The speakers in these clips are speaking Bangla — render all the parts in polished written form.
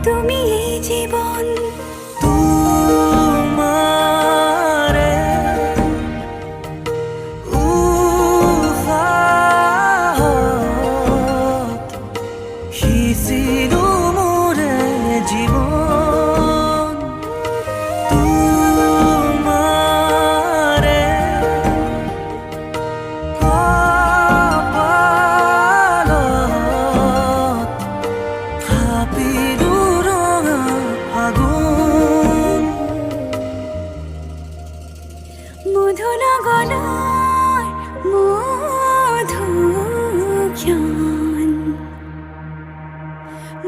তুমি এই জীবন। তোমারে উফাহত সিঁচিলো মোৰে জীৱন। তোমাৰে কপালত থাপিলো ৰঙা ফাগুন। মধু লগনৰ মধুক্ষণ,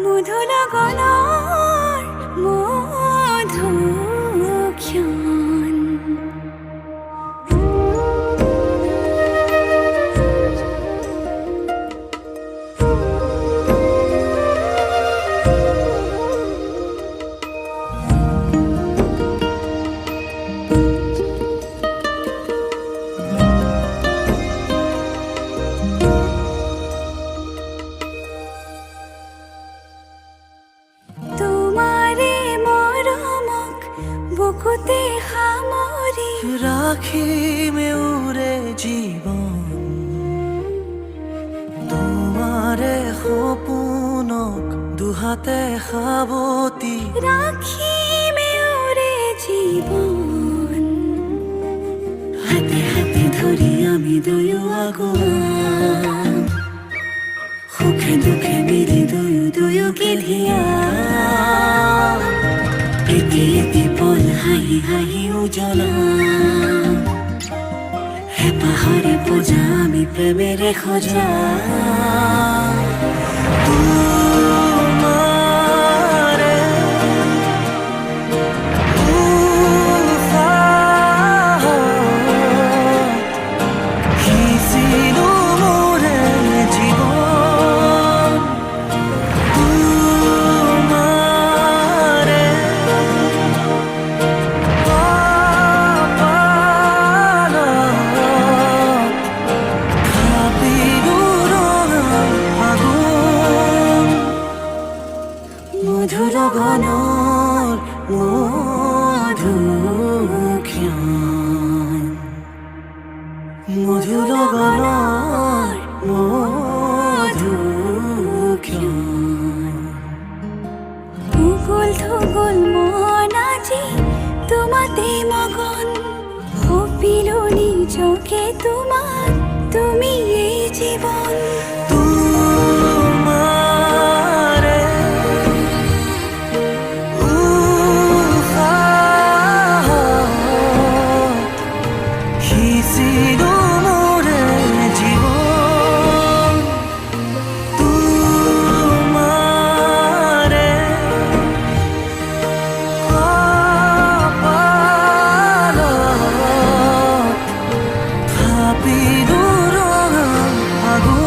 মধু লগনৰ মধুক্ষণ। তোমাৰে মৰমক বুকুতে সামৰি ৰাখিম এওৰে জীৱন। তোমাৰে সপোনক দুহাতে সাৱটি ৰাখিম এওৰে জীৱন। হাতে হাতে ধৰি আমি দুয়ো আগুৱা, সুখে দুখে মিলি দুয়ো দুয়োকে ধিয়া। এটি এটি পল হাঁহি হাঁহি উজ্বলা, হেঁপাহৰে পূজা আমি প্ৰেমেৰে সজা। তোমাৰে উফাহত সিঁচিলো মোৰে জীৱন। তোমাৰে কপালত থাপিলো ৰঙা ফাগুন। মধু লগনৰ মধুক্ষণ, মধু লগনৰ মধুক্ষণ। উগুল থুগুল মন আজি তোমাতে মগন, সপিলো নিজকে তোমাক, তুমি এই জীৱন। তোমাৰে উফাহত সিঁচিলো মোৰে জীৱন। তোমাৰে কপালত থাপিলো ৰঙা ফাগুন।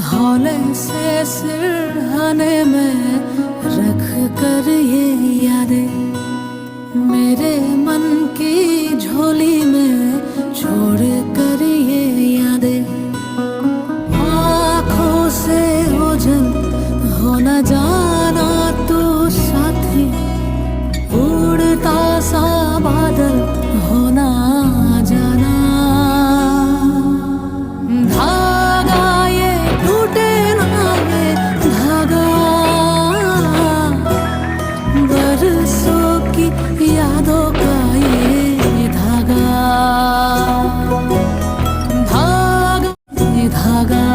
हौले से सिरहाने में रख कर ये यादें, मेरे मन की झोली में छोड़ कर ये यादें। आँखों से ओझल हो न जाना तू साथी, उड़ता सा बादल हो ना जाना। धागा ये टूटे ना ये धागा, बरसों की यादों का ये धागा। धागा ये धागा।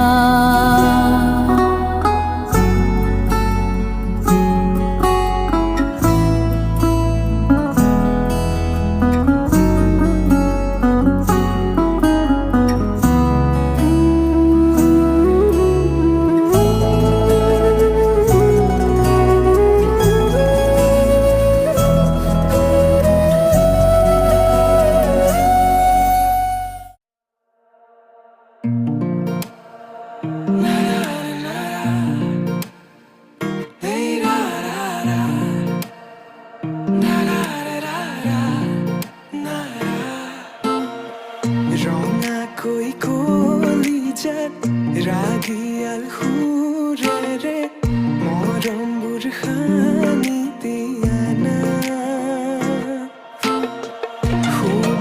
हानि दिया ना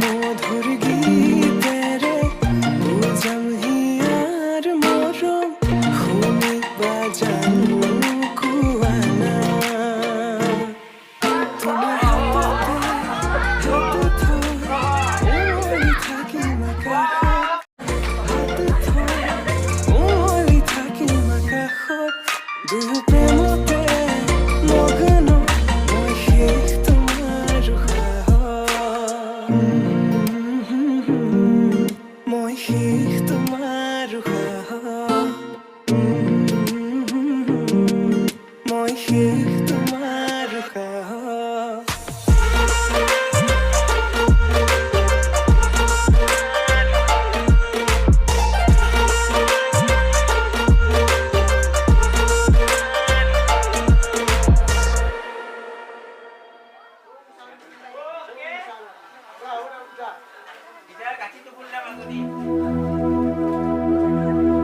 मधुर गीतेरे बुझम हियार मरम हुनी बाजानु कुआना তোমার হাতে ওই থাকি মাকা ওই থাকি মাকা দুয়ো প্রেমতে মগ্ন মই শেষ তোমাৰ মই শেষ তোমাৰ মই শেষ তোমাৰ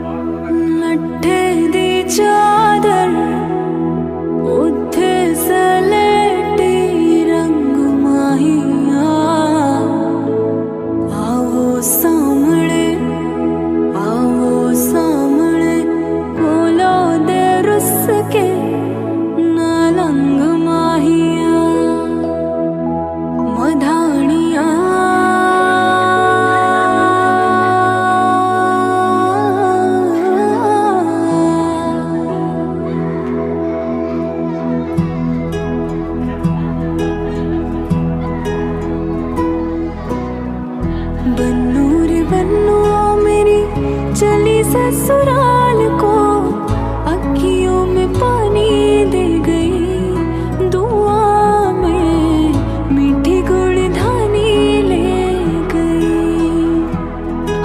लट्ठे दी चादर उत्थे सलेटी रंग माहिया आओ सामने कोलो दे रुस के नालंग माहिया मधानिया बन्नू रे बन्नू मेरी चली ससुराल को अखियों में पानी दे गई दुआ में मीठी गुड़धानी ले गई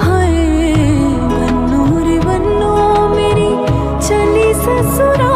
हाय बन्नू रे बन्नू मेरी चली ससुराल